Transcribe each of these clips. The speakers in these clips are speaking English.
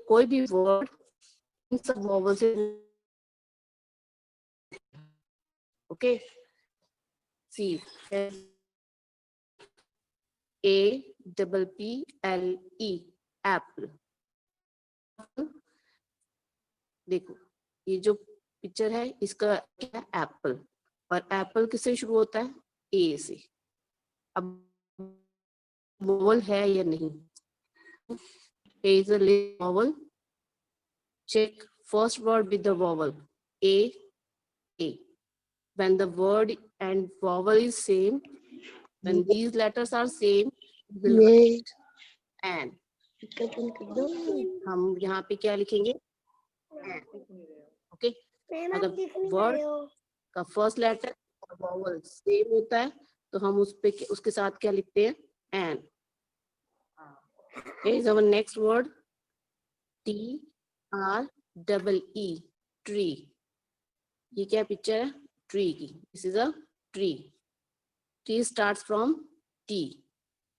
कोई भी word in सब वॉवल से, ओके, सी APPLE, एप्पल। देखो ये जो पिक्चर है इसका क्या है, एप्पल, और एप्पल किससे शुरू होता है, ए से। अब वॉवल है या नहीं, is a vowel, check first word with the vowel a, when the word and vowel is same, when these letters are same, we will write an। हम यहाँ पे क्या लिखेंगे, ओके। अगर वर्ड का फर्स्ट लेटर और वॉवल सेम होता है तो हम उस पे उसके साथ क्या लिखते हैं, N. Is our next word TREE, tree. ये क्या पिक्चर है, ट्री की, this is a tree. T starts from T.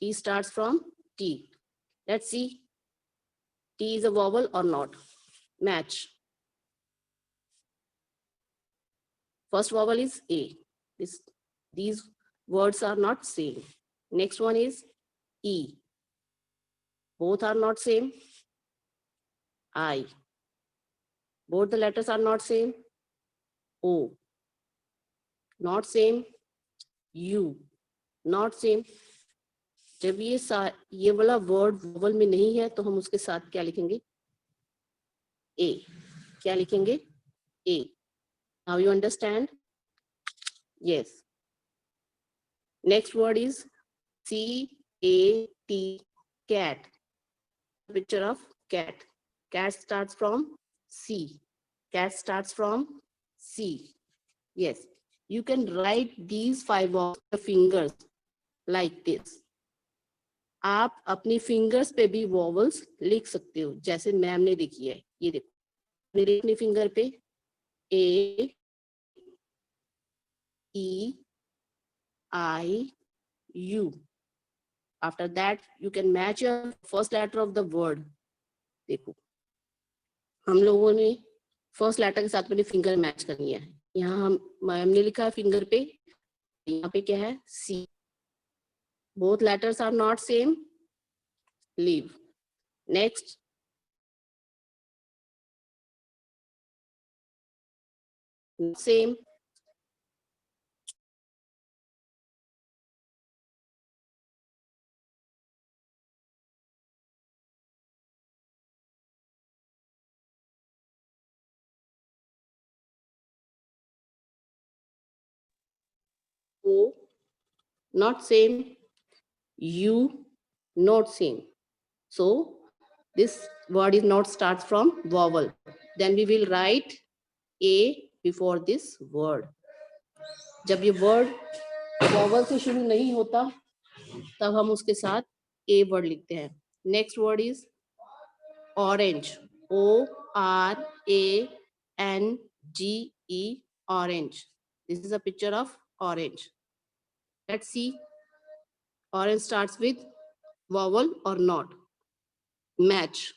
T starts from T. Let's see. T is a vowel or not. Match. First vowel is A. These words are not same. Next one is E. Both are not same. I. Both the letters are not same. O. Not same. U. Not same. जब ये वाला word vowel में नहीं है तो हम उसके साथ क्या लिखेंगे, ए। क्या लिखेंगे, A. Now you understand, yes. Next word is CAT, cat, picture of cat. Cat starts from C. Cat starts from C. Yes, you can write these 5 vowels fingers like this. आप अपनी fingers पे भी vowels लिख सकते हो, जैसे ma'am ने लिखी है। ये देखो मेरे अपनी फिंगर पे A, E, I, U. After that you can match your first letter of the word. देखो हम लोगों ने फर्स्ट लेटर के साथ अपनी फिंगर मैच करनी है। यहाँ हम मैम ने लिखा है फिंगर पे, यहाँ पे क्या है, C. Both letters are not same. Leave. Next. Same. O, not same. U, not same. So this word is not starts from vowel. Then we will write A before this word. जब ये word vowel से शुरू नहीं होता तब हम उसके साथ A word लिखते हैं। Next word is orange. ORANGE, orange. This is a picture of orange. Let's see. Orange starts with vowel or not. Match.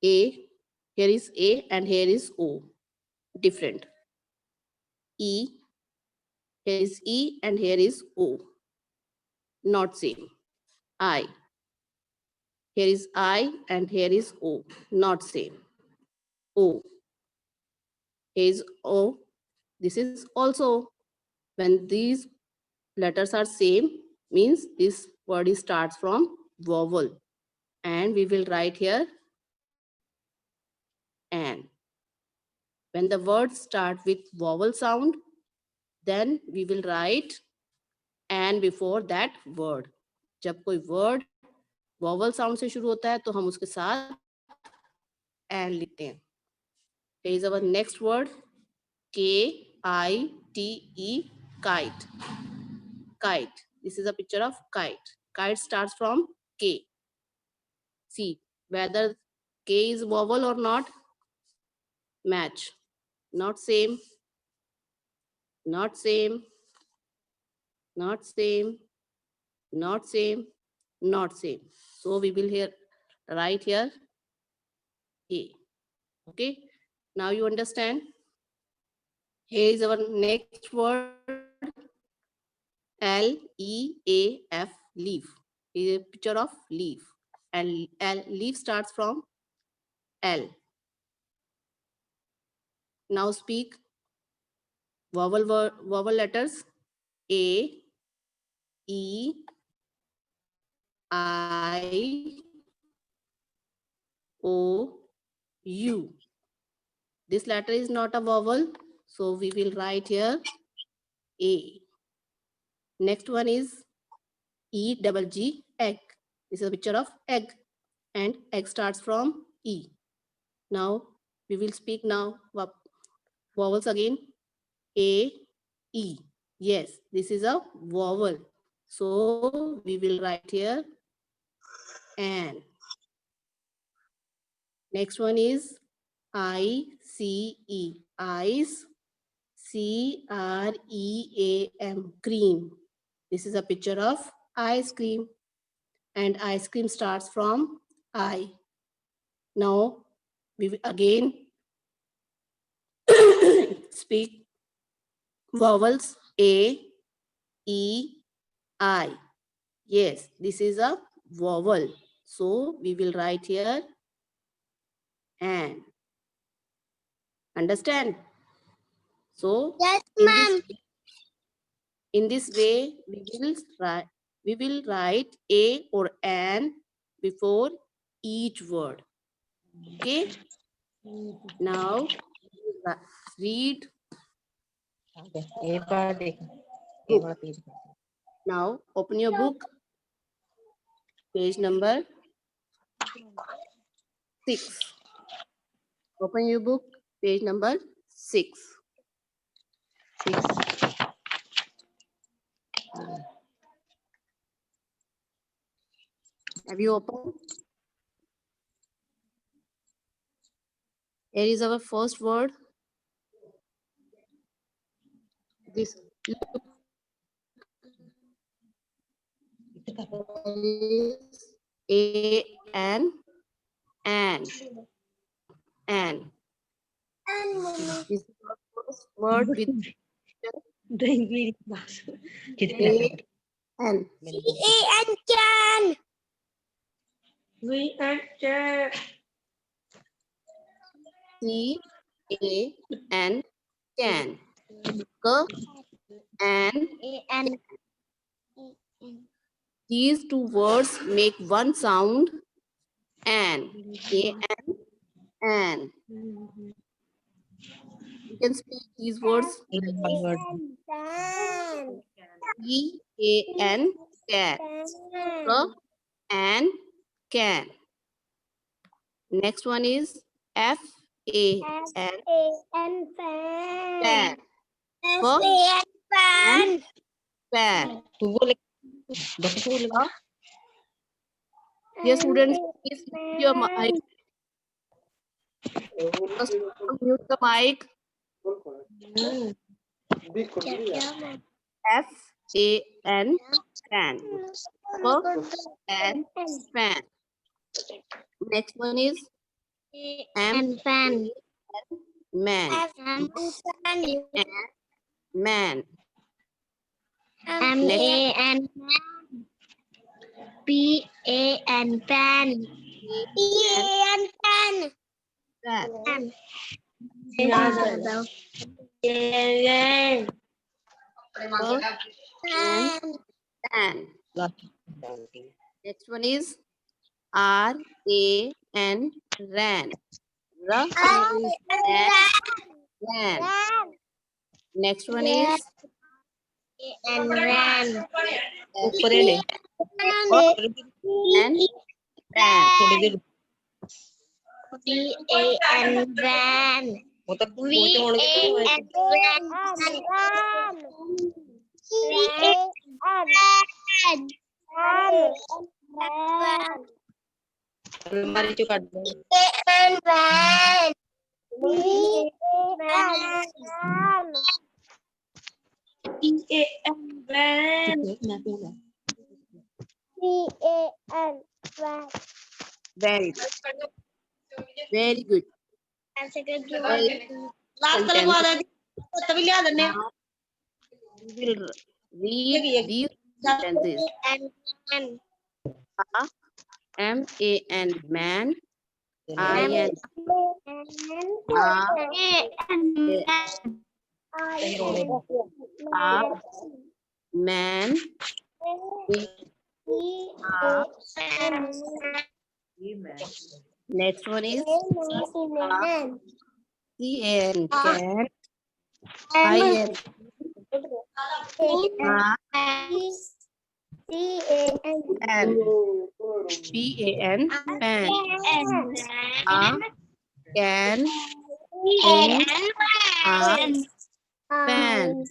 A, here is A and here is O. Different. E, here is E and here is O. Not same. I, here is I and here is O. Not same. O, here is O. This is also, when these letters are same, means this word starts from vowel. And we will write here an. When the words start with vowel sound, then we will write and before that word. जब कोई word vowel sound से शुरू होता है तो हम उसके साथ and लिखते हैं। Here is our next word, KITE, kite. Kite. This is a picture of kite. Kite starts from K. See whether K is vowel or not. Match. Not same. Not same. Not same. Not same. Not same. So we will here Write here A. Okay. Now you understand. Here is our next word. Leaf. Leaf. Is a picture of leaf. And leaf starts from L. Now speak vowel letters A, E, I, O, U. This letter is not a vowel, so we will write here A. Next one is EGG, egg. This is a picture of egg, and egg starts from E. Now we will speak now vowels again. A, E. Yes, this is a vowel. So we will write here an. Next one is ICE. Ice. CREAM. Cream. This is a picture of ice cream. And ice cream starts from I. Now we will again speak vowels A, E, I. Yes, this is a vowel. So we will write here an. Understand? So Yes, ma'am. in this way we will write a or an before each word. Okay. Now read. Book. Now open your book, page number 6. Open your book, page number 6. Have you opened? Here is our first word. This is a and an. This is our first word with A and Can. C A N can. K and And these two words make one sound an. A and. You can speak these words like C A N can. K and can. Next one is F A N fan. And fan. Dear students, please mute your mic. First, mute the mic. F A N fan. And fan. Next one is and fan. man. And man. MA and PA and pan. And pan. Fan. And fan. Next one is R A N ran. Ran. Next one is And ran. and ran. VA and ran. VA and ran. Very, very good. Very sentence. Now we will read these sentences. M-A-N, man. I-N, man. Next one is C-A-N, can. I-N, and P-A-N, pan. Can, in, pan.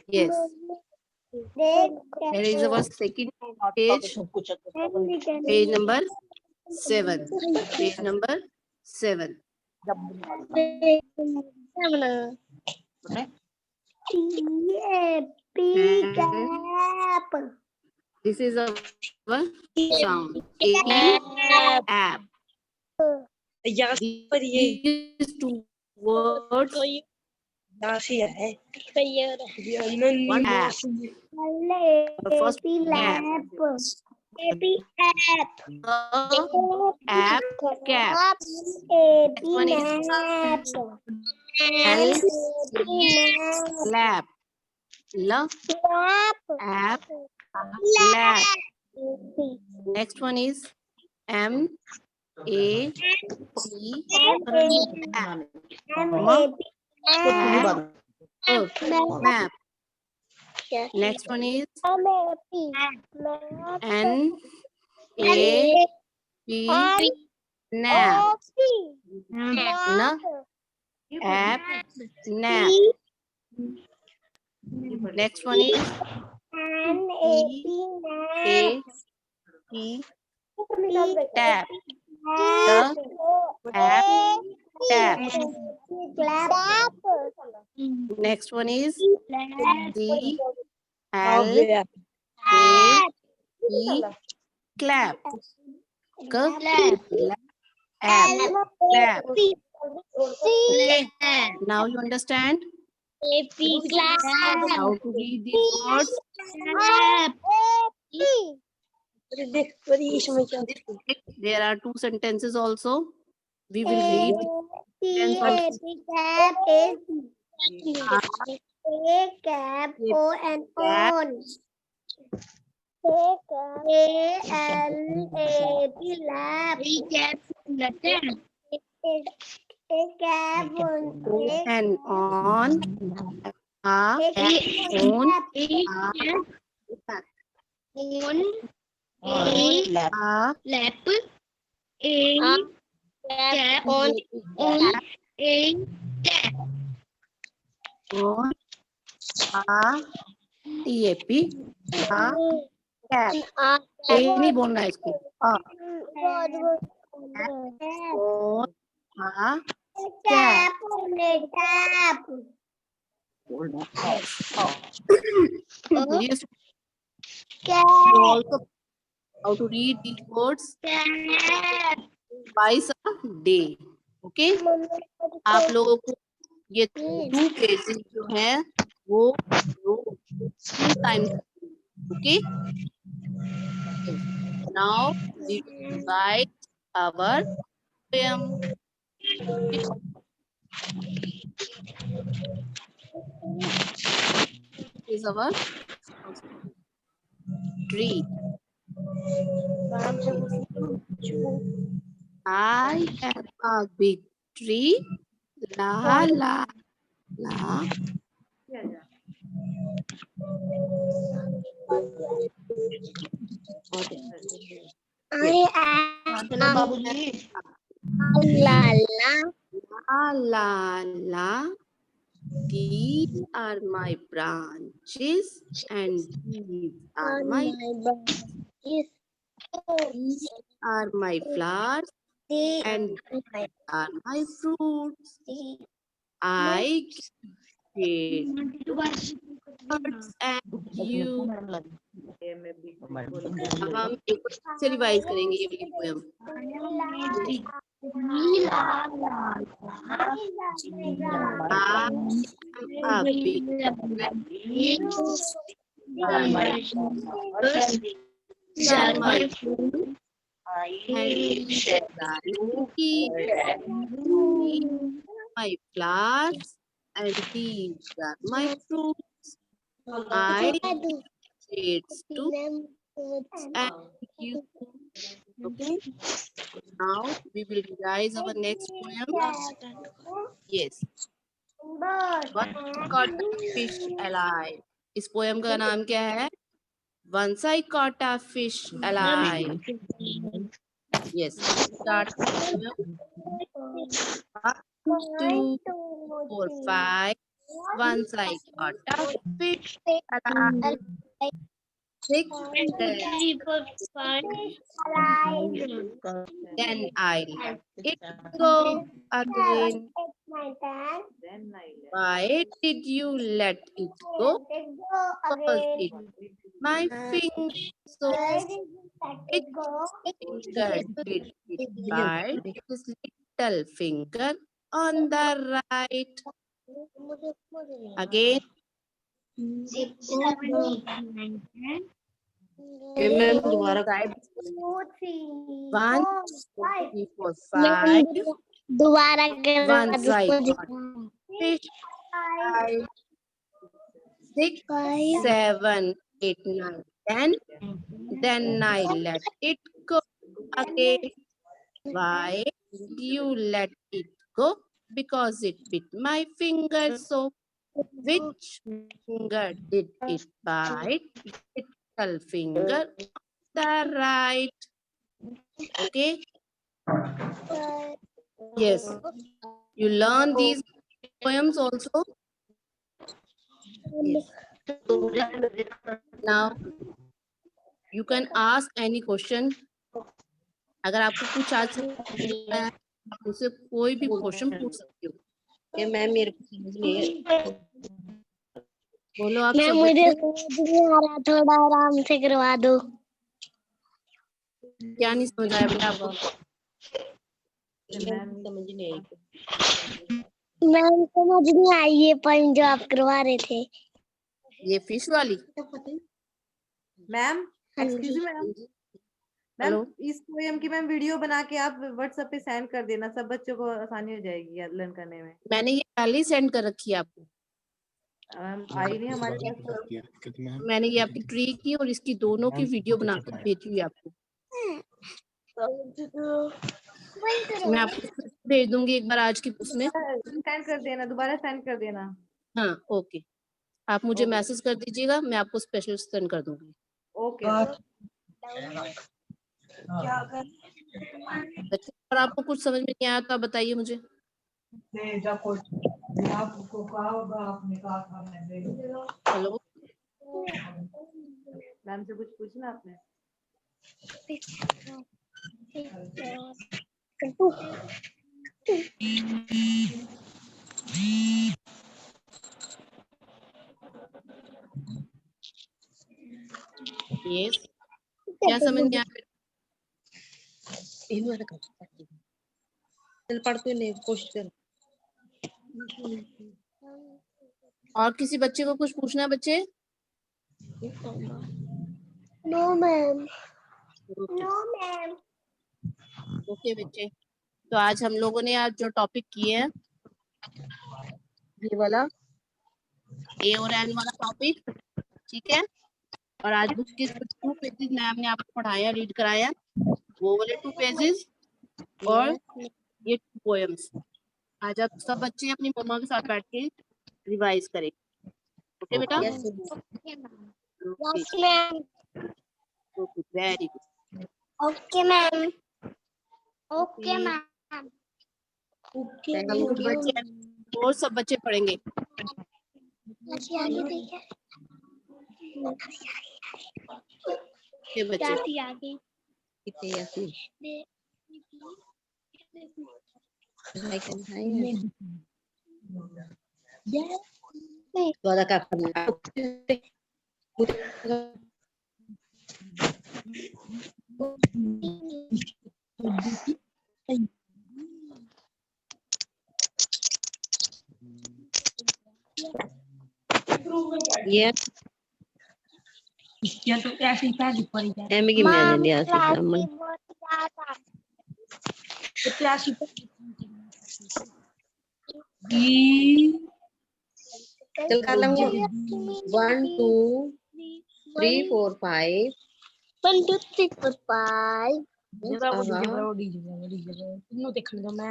Yes. There is our second page. Page number 7. Page number 7. This is our sound. App. These two words. One app. The first app. App cap. Next one is L lab. L app lab. Next one is M A P map. Map. Next one is N A P nap. App nap. Next one is A P tap. The app tap. Next one is C L A P clap. App clap. Okay. Now you understand how to read these words. There are 2 sentences also. We will read sentence also. Cap O and on. A-L-A-P lab. And on on Lap. A cap on a cap. on TAP cap. ए नहीं बोलना है इसको cap. Yes. You also how to read these words twice a day. Okay. आप लोगों को ये 2 pages जो है वो 2 times. Okay. Now we will write our poem. Is our tree. I have a big tree. La la la. La la la. These are my branches and these are my these are my flowers and these are my fruits. I Birds and you. अब हम एक बार से revise करेंगे ये वाली poem. I am a big termite and my flowers and these are my fruits. I shades to and you. Okay. Now we will revise our next poem. Yes. Once I caught a fish alive. इस poem का नाम क्या है? Once I caught a fish alive. Yes. Start the poem. 1, 2, 4, 5. Once I caught a fish alive. 6, 7. Then I let it go again. Why did you let it go? Because it my finger. So which finger did it bite? His little finger on the right. Again. Type 1, 2, 3, 4, 5. दोबारा Once I got fish. 5, 6, 7, 8, 9, 10. Then I let it go again. Why did you let it go? Because it bit my finger. So which finger did it bite? Little finger on the right. Okay. Yes. You learn these poems also. Yes. Now you can ask any question. अगर आपको कुछ आज समझ नहीं आया आप मुझसे कोई भी क्वेश्चन पूछ सकते हो. कि मैम मेरे को समझ नहीं है. बोलो आप सब मुझे बच्चे. समझ नहीं आ रहा, थोड़ा आराम से करवा दो. क्या नहीं समझ आया बेटा आपको? मैम समझ नहीं आई ये पॉइंट जो आप करवा रहे थे. ये फिश वाली. Ma'am excuse me ma'am. Ma'am इस पोएम की मैम वीडियो बना के आप व्हाट्सएप पे सेंड कर देना, सब बच्चों को आसानी हो जाएगी लर्न करने में. मैंने ये पहले ही सेंड कर रखी है आपको. मैम आई नहीं हमारे पास. मैंने ये आपकी ट्री की और इसकी दोनों की वीडियो बनाकर भेजी हुई है आपको. मैं आपको भेज दूंगी एक बार आज की उसमें. सेंड कर देना, दोबारा सेंड कर देना. हाँ ओके. आप मुझे मैसेज कर दीजिएगा, मैं आपको स्पेशल सेंड कर दूंगी. ओके. बच्चे और आपको कुछ समझ में नहीं आया तो आप बताइए मुझे. हेलो मैम से कुछ पूछना आपने? यस. क्या समझ में आया? चल पढ़ते नहीं कोशिश कर. और किसी बच्चे को कुछ पूछना है बच्चे? No ma'am. ओके बच्चे. तो आज हम लोगों ने आज जो टॉपिक किए हैं ये वाला ए और एन वाला टॉपिक. ठीक है. और आज बुक के 2 पेजेस मैम ने आपको पढ़ाया, रीड कराया, वो वाले 2 पेजेस और ये 2 पोएम्स. आज आप सब बच्चे अपनी मम्मा के साथ बैठ के रिवाइज करें. ओके बेटा? Yes ma'am. Okay very good. Okay ma'am. Okay ma'am. हम कुछ बच्चे और सब बच्चे पढ़ेंगे. ये बच्चे आगे वादा क्या करना ये तो ऐसे ही पैसे पड़ जाते हैं कि मैं जल्दी आती हूँ ऐसी चल कर लूंगा 1 2 3 4 5 1 2 3 4 5 तुम देखने दो मैं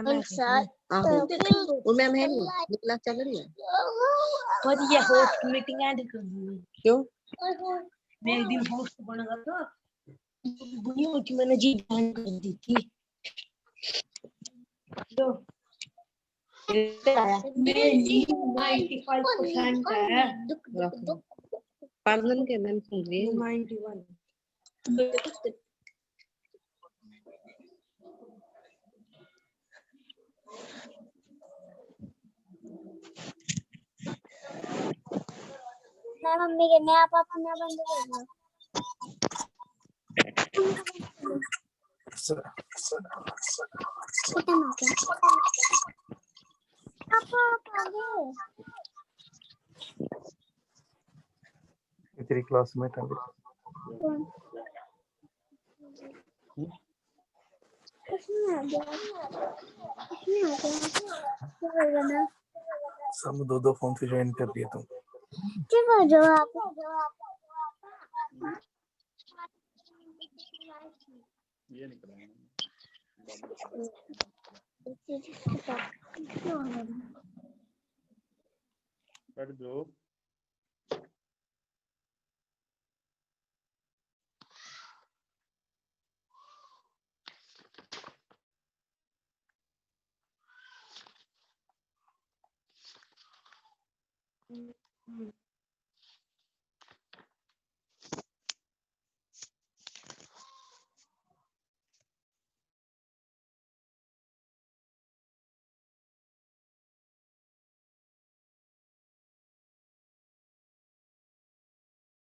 और मैम है नहीं क्लास चल रही है पर ये होस्ट मीटिंग ऐड कर दी क्यों मैं एक दिन होस्ट बना था बुनियों की मैंने जी ज्वाइन कर दी थी तो मेरी 95% है 5 दिन के मैम सुन रही है 91 मैं मम्मी के मैं आप अपना बंद कर लो छोटा माता पापा आगे तेरी क्लासमेट है इसमें आ गया क्या होगा ना सब दो फोन से ज्वाइन कर दिया तुम क्या कर रहे हो आप ये नहीं कराएंगे कर दो